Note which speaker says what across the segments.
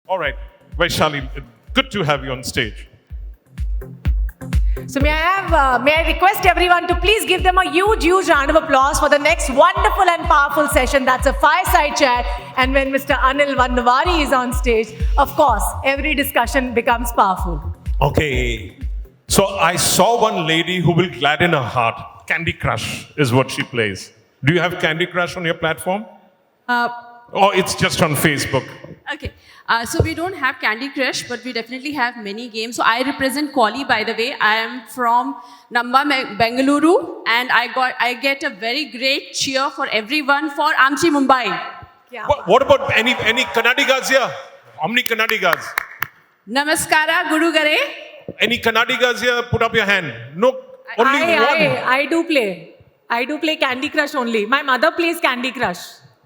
Speaker 1: All right, Vaishali, good to have you on stage.
Speaker 2: So may I request everyone to please give them a huge, huge round of applause for the next wonderful and powerful session. That's a fireside chat. And when Mr. Anil Wanvari is on stage, of course, every discussion becomes powerful.
Speaker 1: Okay, so I saw one lady who will gladden her heart. Candy Crush is what she plays. Do you have Candy Crush on your platform? Or it's just on Facebook?
Speaker 3: Okay, so we don't have Candy Crush, but we definitely have many games. So I represent Kwalee, by the way. I am from Bengaluru, and I get a very great cheer for everyone for Amchi Mumbai.
Speaker 2: Yeah.
Speaker 1: What about any Kannadigas here? How many Kannadigas?
Speaker 3: Namaskara, Guru Gare.
Speaker 1: Any Kannadigas here? Put up your hand. No, only one.
Speaker 2: I do play. I do play Candy Crush only. My mother plays Candy Crush.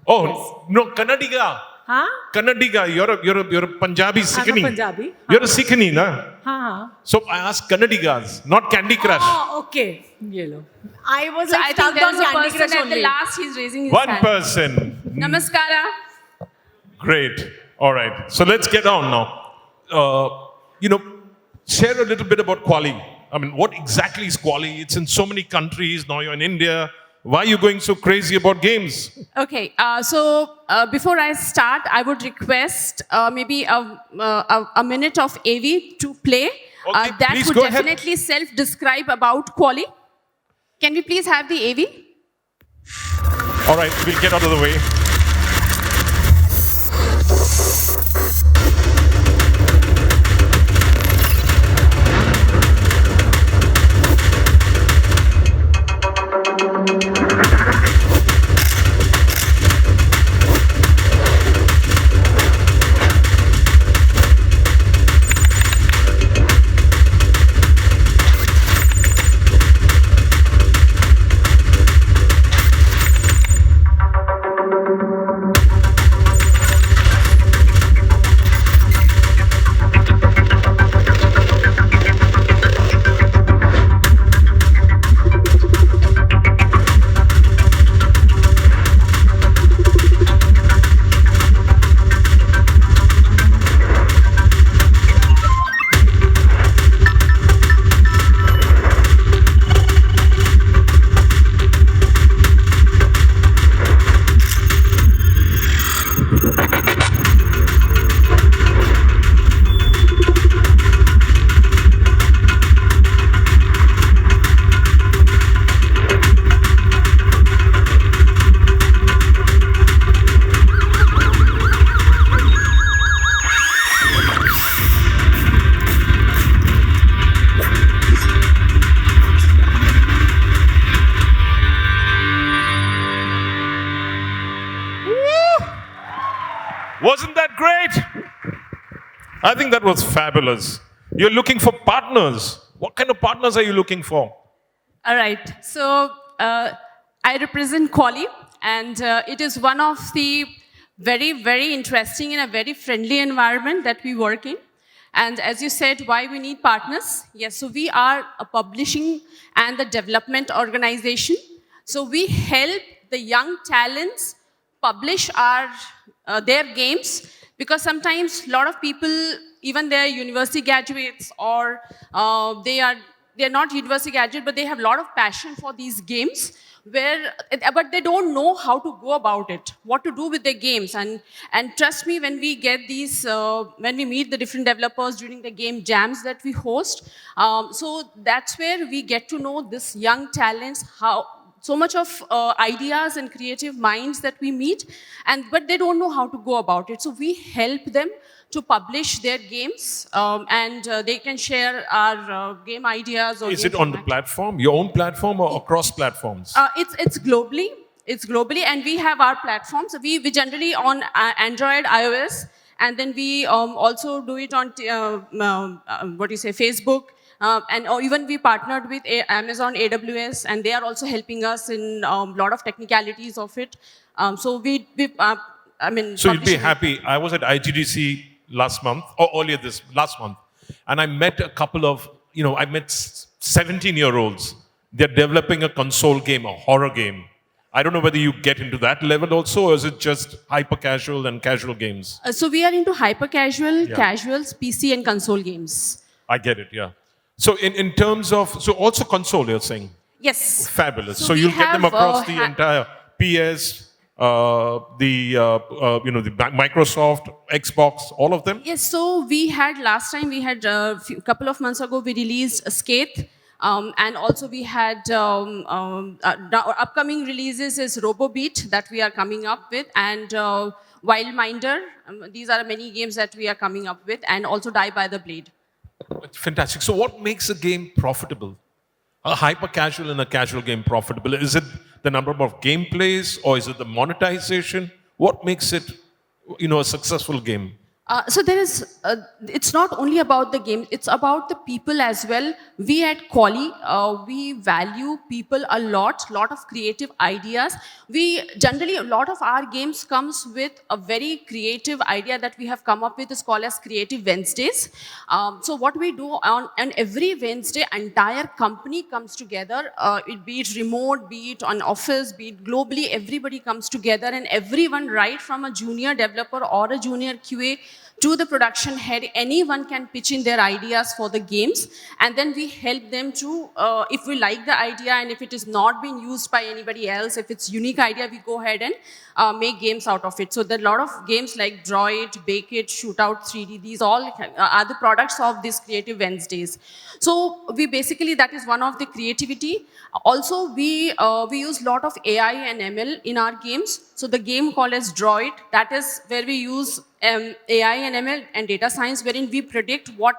Speaker 1: Oh,
Speaker 2: Yes.
Speaker 1: no, Kannadiga.
Speaker 2: Huh?
Speaker 1: Kannadiga, you're a Punjabi Sikhini.
Speaker 2: I'm a Punjabi.
Speaker 1: You're a Sikhini, na?
Speaker 2: Huh?
Speaker 1: So I asked Kannadigas, not Candy Crush.
Speaker 2: Oh, okay. Yellow. I was
Speaker 3: So
Speaker 2: like
Speaker 3: I think
Speaker 2: stuck
Speaker 3: there's
Speaker 2: on
Speaker 3: a
Speaker 2: Candy
Speaker 3: person
Speaker 2: Crush
Speaker 3: at the
Speaker 2: only.
Speaker 3: last, he's raising his
Speaker 1: One
Speaker 3: hand.
Speaker 1: person.
Speaker 3: Namaskara.
Speaker 1: Great. All right. So let's get on now. Share a little bit about Kwalee. I mean, what exactly is Kwalee? It's in so many countries. Now you're in India. Why are you going so crazy about games?
Speaker 3: Okay, so before I start, I would request maybe a minute of AV to play.
Speaker 1: Okay,
Speaker 3: That
Speaker 1: please
Speaker 3: would
Speaker 1: go ahead.
Speaker 3: definitely self-describe about Kwalee. Can we please have the AV?
Speaker 1: All right. We'll get out of the way. Wasn't that great? I think that was fabulous. You're looking for partners. What kind of partners are you looking for?
Speaker 3: All right, so I represent Kwalee, and it is one of the very, very interesting and a very friendly environment that we work in. And as you said, why we need partners? Yes, so we are a publishing and the development organization. So we help the young talents publish their games, because sometimes a lot of people, even they're university graduates or they're not university graduates, but they have a lot of passion for these games, but they don't know how to go about it, what to do with their games. And trust me, when we get these, when we meet the different developers during the game jams that we host, so that's where we get to know this young talents, how so much of ideas and creative minds that we meet, but they don't know how to go about it. So we help them to publish their games, and they can share our game ideas. Or
Speaker 1: Is
Speaker 3: game
Speaker 1: it on the
Speaker 3: format.
Speaker 1: platform, your own platform, or across platforms?
Speaker 3: It's globally. It's globally, and we have our platforms. We generally on Android, iOS, and then we also do it on Facebook. Or even we partnered with Amazon AWS, and they are also helping us in a lot of technicalities of it. So
Speaker 1: So you'd be
Speaker 3: publishing-
Speaker 1: happy. I was at IGDC last month, or earlier last month, and I met a couple of, I met 17-year-olds. They're developing a console game, a horror game. I don't know whether you get into that level also, or is it just hyper casual and casual games?
Speaker 3: So we are into hyper casual,
Speaker 1: Yeah.
Speaker 3: casuals, PC and console games.
Speaker 1: I get it, yeah. So in terms of, so also console, you're saying?
Speaker 3: Yes.
Speaker 1: Fabulous. So,
Speaker 3: So we
Speaker 1: you'll get them
Speaker 3: have,
Speaker 1: across the entire PS, the Microsoft, Xbox, all of them?
Speaker 3: Yes, so we had last time, we had a couple of months ago, we released Skate. And also we had our upcoming releases is RoboBeat that we are coming up with, and Wildminder. These are many games that we are coming up with, and also Die by the Blade.
Speaker 1: Fantastic. So what makes a game profitable? A hyper casual and a casual game profitable? Is it the number of gameplays, or is it the monetization? What makes it, a successful game?
Speaker 3: So there is, it's not only about the game, it's about the people as well. We at Kwalee, we value people a lot of creative ideas. We generally, a lot of our games comes with a very creative idea that we have come up with is called as Creative Wednesdays. So what we do on every Wednesday, entire company comes together, be it remote, be it on office, be it globally, everybody comes together and everyone, right from a junior developer or a junior QA to the production head, anyone can pitch in their ideas for the games, and then we help them to, if we like the idea and if it is not being used by anybody else, if it's unique idea, we go ahead and make games out of it. So there are a lot of games like Draw It, Bake It, Shootout 3D, these all are the products of these Creative Wednesdays. So we basically, that is one of the creativity. Also, we use a lot of AI and ML in our games. So the game called as Draw It, that is where we use AI and ML and data science, wherein we predict what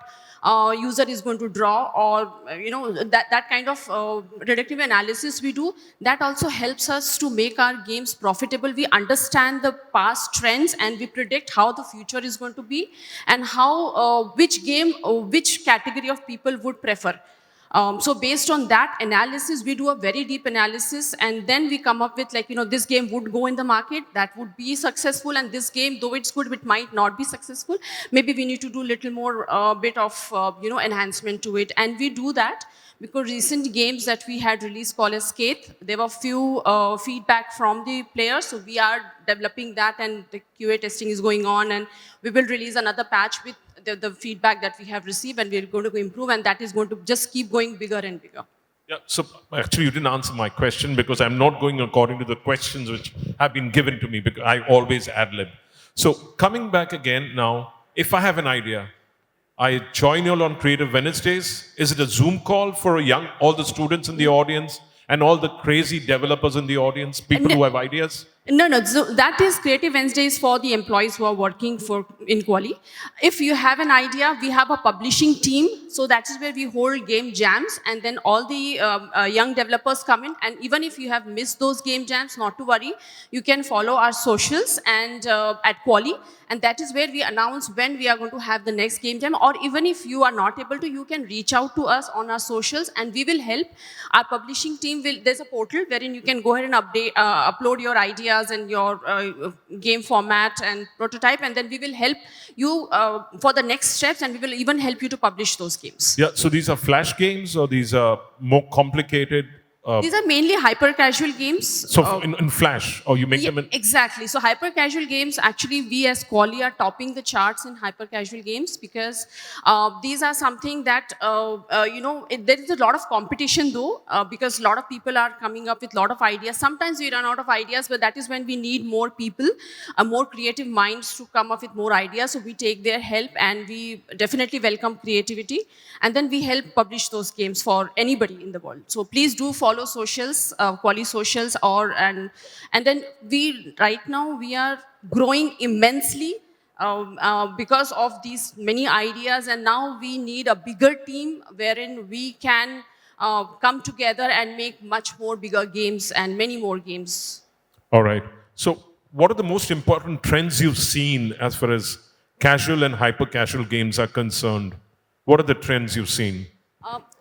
Speaker 3: user is going to draw, or that kind of predictive analysis we do. That also helps us to make our games profitable. We understand the past trends and we predict how the future is going to be, and how which game, which category of people would prefer. So based on that analysis, we do a very deep analysis, and then we come up with this game would go in the market, that would be successful, and this game, though it's good, it might not be successful. Maybe we need to do a little more bit of enhancement to it, and we do that because recent games that we had released called as Skate, there were few feedback from the players, so we are developing that, and the QA testing is going on, and we will release another patch with the feedback that we have received, and we're going to improve, and that is going to just keep going bigger and bigger.
Speaker 1: Yeah, so actually you didn't answer my question, because I'm not going according to the questions which have been given to me, because I always ad-lib. So coming back again now, if I have an idea, I join you all on Creative Wednesdays. Is it a Zoom call for all the students in the audience and all the crazy developers in the audience, people who have ideas?
Speaker 3: No. So that is Creative Wednesdays for the employees who are working in Kwalee. If you have an idea, we have a publishing team. So that is where we hold game jams, and then all the young developers come in. And even if you have missed those game jams, not to worry. You can follow our socials and at Kwalee. And that is where we announce when we are going to have the next game jam. Or even if you are not able to, you can reach out to us on our socials, and we will help. Our publishing team there's a portal wherein you can go ahead and upload your ideas and your game format and prototype, and then we will help you for the next steps, and we will even help you to publish those games.
Speaker 1: Yeah, so these are flash games, or these are more complicated?
Speaker 3: These are mainly hyper-casual games.
Speaker 1: So in Flash, or you make them in...
Speaker 3: Exactly. So hyper-casual games, actually we as Kwalee are topping the charts in hyper-casual games, because these are something that, there is a lot of competition though, because a lot of people are coming up with a lot of ideas. Sometimes we run out of ideas, but that is when we need more people, more creative minds to come up with more ideas. So we take their help, and we definitely welcome creativity. And then we help publish those games for anybody in the world. So please do follow socials, Kwalee socials, and then right now we are growing immensely because of these many ideas, and now we need a bigger team wherein we can come together and make much more bigger games and many more games.
Speaker 1: All right. So what are the most important trends you've seen as far as casual and hyper-casual games are concerned? What are the trends you've seen?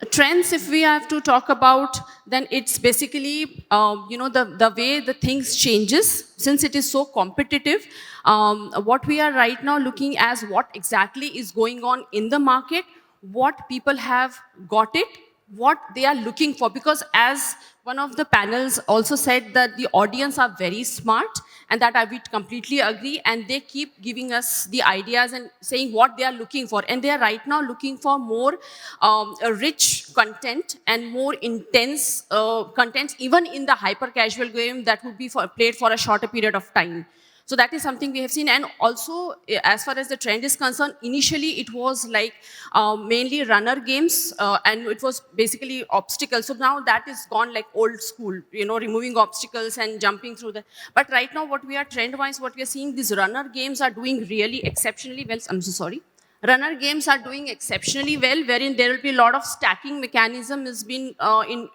Speaker 3: Trends, if we have to talk about, then it's basically, the way the things changes, since it is so competitive. What we are right now looking as what exactly is going on in the market, what people have got it, what they are looking for, because as one of the panels also said that the audience are very smart, and that I would completely agree, and they keep giving us the ideas and saying what they are looking for, and they are right now looking for more rich content and more intense content, even in the hyper casual game that would be played for a shorter period of time. So that is something we have seen. And also, as far as the trend is concerned, initially it was like mainly runner games, and it was basically obstacles. So now that is gone like old school, removing obstacles and jumping through the. But right now, what we are trend-wise, what we are seeing, these runner games are doing really exceptionally well. I'm so sorry. Runner games are doing exceptionally well, wherein there will be a lot of stacking mechanism has been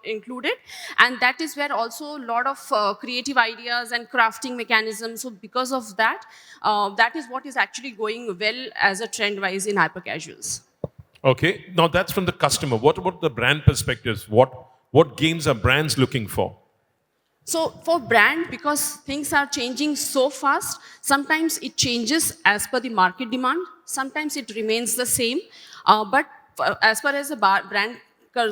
Speaker 3: included, and that is where also a lot of creative ideas and crafting mechanisms. So because of that, that is what is actually going well as a trend-wise in hyper casuals.
Speaker 1: Okay, now that's from the customer. What about the brand perspectives? What games are brands looking for?
Speaker 3: So for brand, because things are changing so fast, sometimes it changes as per the market demand, sometimes it remains the same. But as far as the brand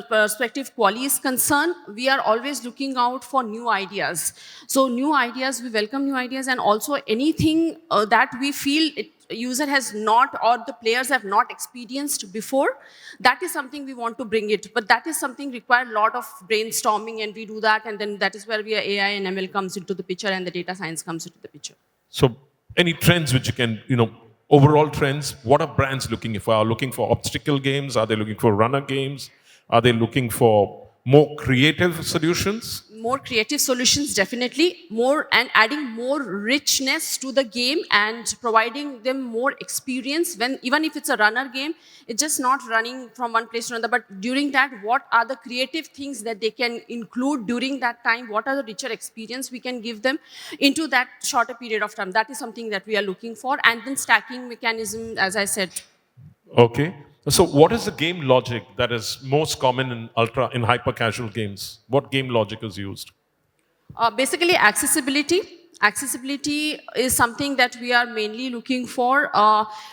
Speaker 3: perspective, Kwalee is concerned, we are always looking out for new ideas. So new ideas, we welcome new ideas, and also anything that we feel user has not, or the players have not experienced before, that is something we want to bring it. But that is something require a lot of brainstorming, and we do that, and then that is where AI and ML comes into the picture, and the data science comes into the picture.
Speaker 1: So, any trends which you can, overall trends, what are brands looking for? Are they looking for obstacle games? Are they looking for runner games? Are they looking for more creative solutions?
Speaker 3: More creative solutions, definitely. More, and adding more richness to the game and providing them more experience. When even if it's a runner game, it's just not running from one place to another. But during that, what are the creative things that they can include during that time? What are the richer experience we can give them into that shorter period of time? That is something that we are looking for. And then stacking mechanism, as I said.
Speaker 1: Okay. So, what is the game logic that is most common in hyper casual games? What game logic is used?
Speaker 3: Basically, accessibility. Accessibility is something that we are mainly looking for.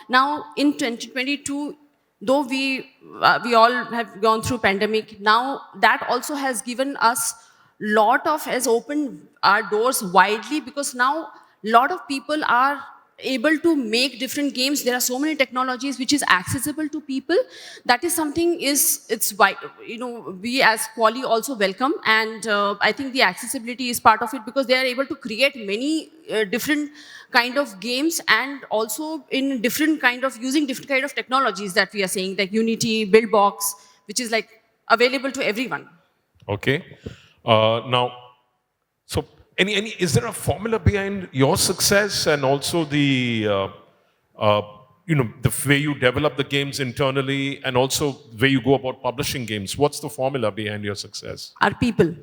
Speaker 3: Now, in 2022, though we all have gone through pandemic, now that also has given us has opened our doors widely, because now a lot of people are able to make different games. There are so many technologies which is accessible to people. That is something we as Kwalee also welcome, and I think the accessibility is part of it, because they are able to create many different kind of games, and also in different kind of using different kind of technologies that we are saying, like Unity, Buildbox, which is like available to everyone.
Speaker 1: Okay. Now, so is there a formula behind your success, and also the the way you develop the games internally, and also the way you go about publishing games? What's the formula behind your success?
Speaker 3: Our people.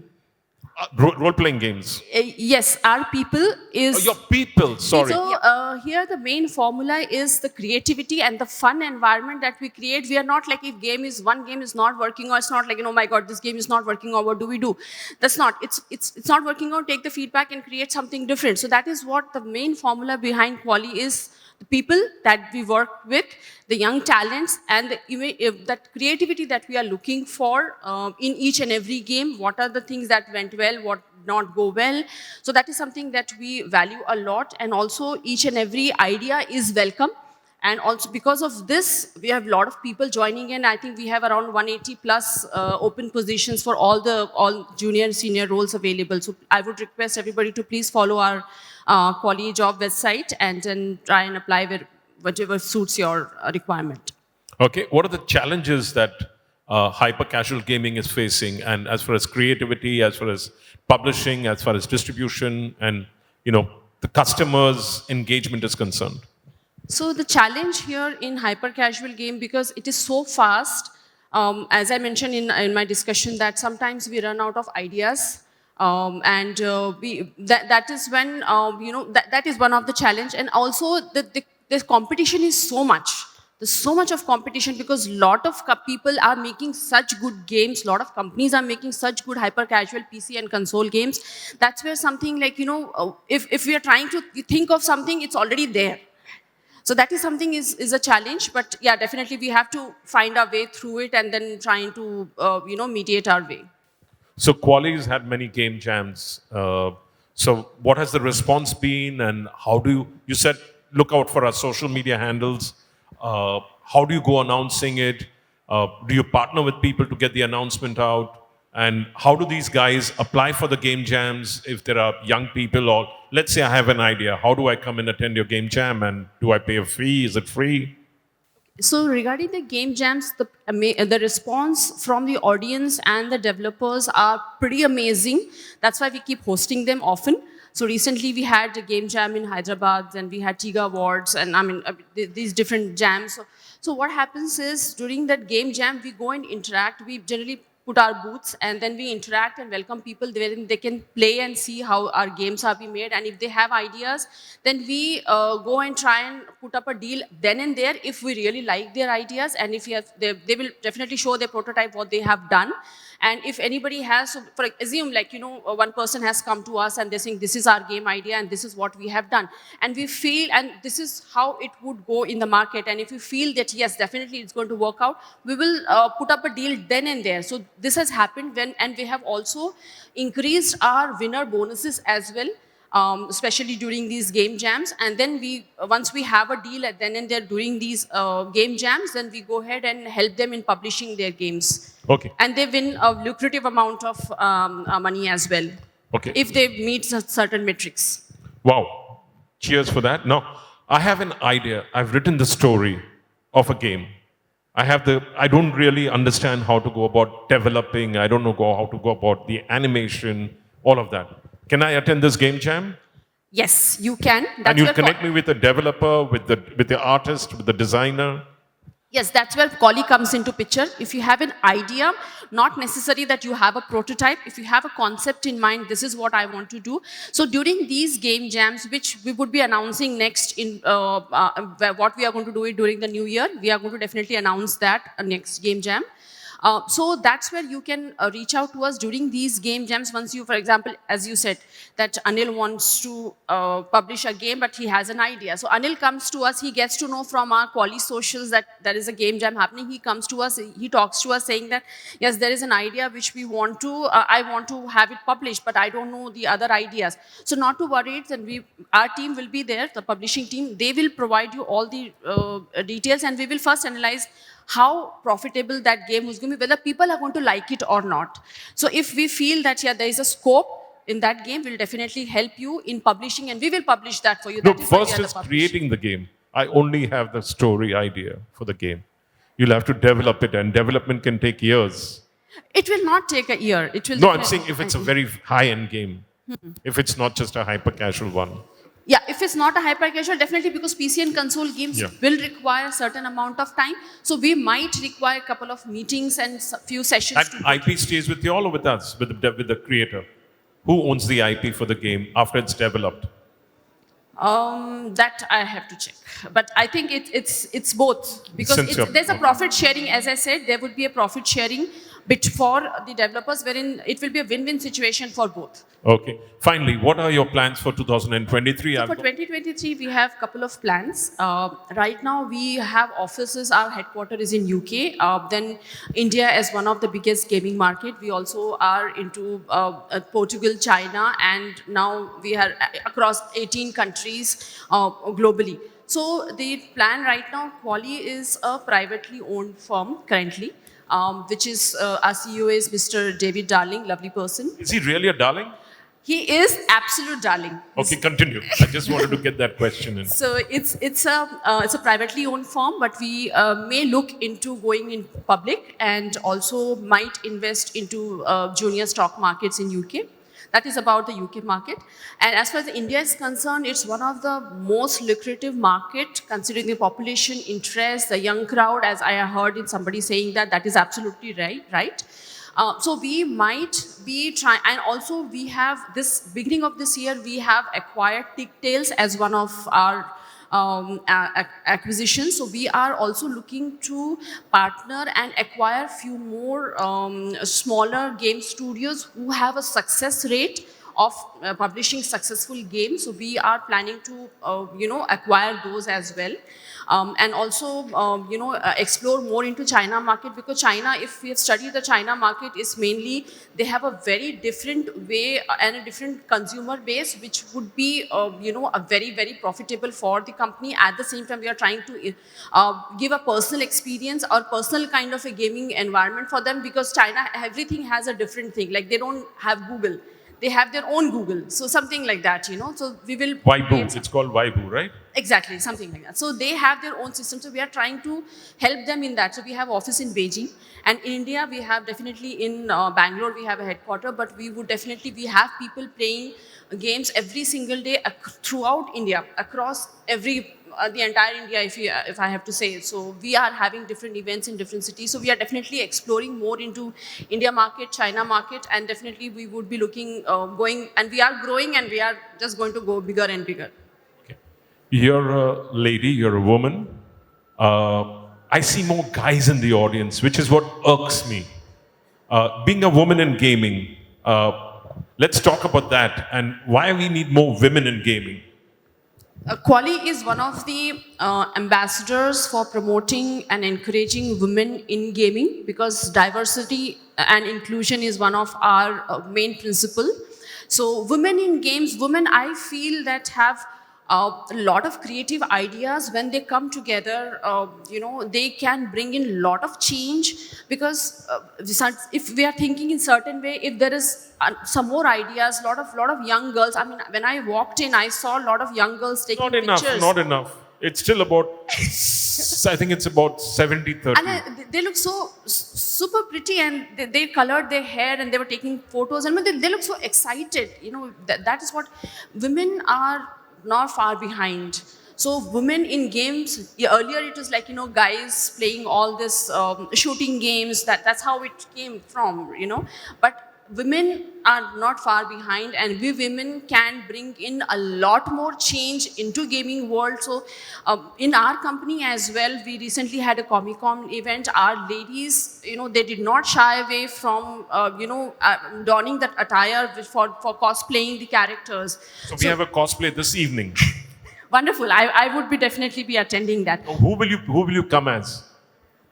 Speaker 1: Role-playing games.
Speaker 3: Yes, our people is...
Speaker 1: Your people, sorry.
Speaker 3: So here the main formula is the creativity and the fun environment that we create. We are not like, if one game is not working, or it's not like, oh my God, this game is not working, or what do we do? That's not. It's not working out, take the feedback and create something different. So that is what the main formula behind Kwalee is. The people that we work with, the young talents, and that creativity that we are looking for in each and every game. What are the things that went well, what not go well? So that is something that we value a lot, and also each and every idea is welcome. And also because of this, we have a lot of people joining in. I think we have around 180 plus open positions for all junior and senior roles available. So I would request everybody to please follow our Kwalee job website, and then try and apply with whatever suits your requirement.
Speaker 1: Okay, what are the challenges that hyper casual gaming is facing, and as far as creativity, as far as publishing, as far as distribution, and the customers' engagement is concerned?
Speaker 3: So the challenge here in hyper casual game, because it is so fast, as I mentioned in my discussion, that sometimes we run out of ideas. And that is when that is one of the challenge. And also the competition is so much. There's so much of competition, because a lot of people are making such good games. A lot of companies are making such good hyper casual PC and console games. That's where something like, if we are trying to think of something, it's already there. So that is something is a challenge, but yeah, definitely we have to find our way through it and then trying to, mediate our way.
Speaker 1: So Quali's had many game jams. So what has the response been, and how do you said look out for our social media handles? How do you go announcing it? Do you partner with people to get the announcement out? And how do these guys apply for the game jams if there are young people, or let's say I have an idea, how do I come and attend your game jam, and do I pay a fee? Is it free?
Speaker 3: So regarding the game jams, the response from the audience and the developers are pretty amazing. That's why we keep hosting them often. So recently we had a game jam in Hyderabad, and we had Tiga Awards, and these different jams. So what happens is during that game jam, we go and interact. We generally put our booths, and then we interact and welcome people wherein they can play and see how our games are being made. And if they have ideas, then we go and try and put up a deal then and there if we really like their ideas, and if we have, they will definitely show their prototype what they have done. And if anybody has, so for assume one person has come to us and they're saying this is our game idea and this is what we have done, and we feel, and this is how it would go in the market, and if we feel that yes, definitely it's going to work out, we will put up a deal then and there. So this has happened and we have also increased our winner bonuses as well, especially during these game jams. And then once we have a deal at then and there during these game jams, then we go ahead and help them in publishing their games.
Speaker 1: Okay.
Speaker 3: And they win a lucrative amount of money as well.
Speaker 1: Okay.
Speaker 3: If they meet certain metrics.
Speaker 1: Wow. Cheers for that. Now, I have an idea. I've written the story of a game. I don't really understand how to go about developing. I don't know how to go about the animation, all of that. Can I attend this game jam?
Speaker 3: Yes, you can.
Speaker 1: And you'll connect me with the developer, with the artist, with the designer?
Speaker 3: Yes, that's where Kwalee comes into picture. If you have an idea, not necessary that you have a prototype. If you have a concept in mind, this is what I want to do. So during these game jams, which we would be announcing next in what we are going to do it during the new year, we are going to definitely announce that next game jam. So that's where you can reach out to us during these game jams. Once you, for example, as you said, that Anil wants to publish a game, but he has an idea. So Anil comes to us, he gets to know from our Kwalee socials that there is a game jam happening. He comes to us, he talks to us saying that, yes, there is an idea which we want to, I want to have it published, but I don't know the other ideas. So not to worry, and our team will be there, the publishing team, they will provide you all the details, and we will first analyze how profitable that game is going to be, whether people are going to like it or not. So if we feel that, yeah, there is a scope in that game, we'll definitely help you in publishing, and we will publish that for you.
Speaker 1: No, first is creating the game. I only have the story idea for the game. You'll have to develop it, and development can take years.
Speaker 3: It will not take a year. It will.
Speaker 1: No, I'm saying if it's a very high-end game, if it's not just a hyper-casual one.
Speaker 3: Yeah, if it's not a hyper-casual, definitely, because PC and console games will require a certain amount of time. So we might require a couple of meetings and few sessions.
Speaker 1: And IP stays with you all or with us, with the creator? Who owns the IP for the game after it's developed?
Speaker 3: That I have to check. But I think it's both. Because there's a profit sharing, as I said, there would be a profit sharing bit for the developers, wherein it will be a win-win situation for both.
Speaker 1: Okay. Finally, what are your plans for 2023?
Speaker 3: So for 2023, we have a couple of plans. Right now, we have offices. Our headquarters is in UK. Then India is one of the biggest gaming market. We also are into Portugal, China, and now we are across 18 countries globally. So the plan right now, Kwalee is a privately owned firm currently. Which is, our CEO is Mr. David Darling, lovely person.
Speaker 1: Is he really a darling?
Speaker 3: He is absolute darling.
Speaker 1: Okay, continue. I just wanted to get that question in.
Speaker 3: So it's a privately owned firm, but we may look into going in public, and also might invest into junior stock markets in UK. That is about the UK market. And as far as India is concerned, it's one of the most lucrative market, considering the population interest, the young crowd, as I heard in somebody saying that is absolutely right. So we might be trying, and also we have this, beginning of this year, we have acquired Pigtails as one of our acquisitions. So we are also looking to partner and acquire few more smaller game studios who have a success rate of publishing successful games. So we are planning to, acquire those as well. And also, explore more into China market, because China, if we have studied the China market, is mainly, they have a very different way and a different consumer base, which would be, a very, very profitable for the company. At the same time, we are trying to give a personal experience or personal kind of a gaming environment for them, because China, everything has a different thing. Like, they don't have Google. They have their own Google. So something like that, So we will...
Speaker 1: Waibu. It's called Waibu, right?
Speaker 3: Exactly, something like that. So they have their own system. So we are trying to help them in that. So we have office in Beijing, and in India we have definitely in Bangalore we have a headquarter. But we have people playing games every single day throughout India, across the entire India, if I have to say. So we are having different events in different cities. So we are definitely exploring more into India market, China market, and definitely we would be looking, and we are growing, and we are just going to go bigger and bigger.
Speaker 1: Okay. You're a lady, you're a woman. I see more guys in the audience, which is what irks me. Being a woman in gaming, let's talk about that and why we need more women in gaming.
Speaker 3: Kwalee is one of the ambassadors for promoting and encouraging women in gaming, because diversity and inclusion is one of our main principle. So women in games, I feel that have a lot of creative ideas. When they come together, they can bring in a lot of change, because if we are thinking in certain way, if there is some more ideas, lot of young girls. I mean, when I walked in, I saw a lot of young girls taking pictures.
Speaker 1: Not enough. It's still about, I think it's about 70-30.
Speaker 3: And they look so super pretty, and they colored their hair, and they were taking photos, and they look so excited. That is what women are not far behind. So women in games, earlier it was like, guys playing all this shooting games, that's how it came from, But women are not far behind, and we women can bring in a lot more change into gaming world. So in our company as well, we recently had a Comic-Con event. Our ladies, they did not shy away from, donning that attire for cosplaying the characters.
Speaker 1: So we have a cosplay this evening.
Speaker 3: Wonderful. I would definitely be attending that.
Speaker 1: Who will you come as?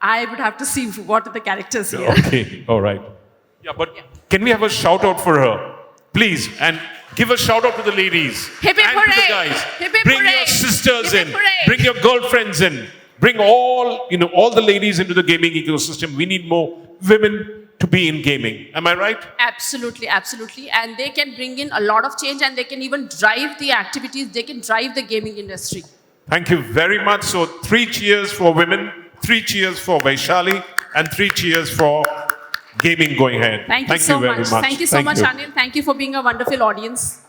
Speaker 3: I would have to see what are the characters here.
Speaker 1: Okay, all right. Yeah, but can we have a shout out for her, please? And give a shout out to the ladies.
Speaker 3: Hip, hip,
Speaker 1: and to the
Speaker 3: hooray.
Speaker 1: guys.
Speaker 3: Hip, hip,
Speaker 1: Bring
Speaker 3: hooray.
Speaker 1: your sisters
Speaker 3: Hip, hip,
Speaker 1: in.
Speaker 3: hooray.
Speaker 1: Bring your girlfriends in. Bring all the ladies into the gaming ecosystem. We need more women to be in gaming. Am I right?
Speaker 3: Absolutely, absolutely. And they can bring in a lot of change, and they can even drive the activities. They can drive the gaming industry.
Speaker 1: Thank you very much. So 3 cheers for women, 3 cheers for Vaishali, and 3 cheers for gaming going ahead.
Speaker 3: Thank you so
Speaker 1: very
Speaker 3: much.
Speaker 1: much.
Speaker 3: Thank you so much, Anil. Thank you for being a wonderful audience.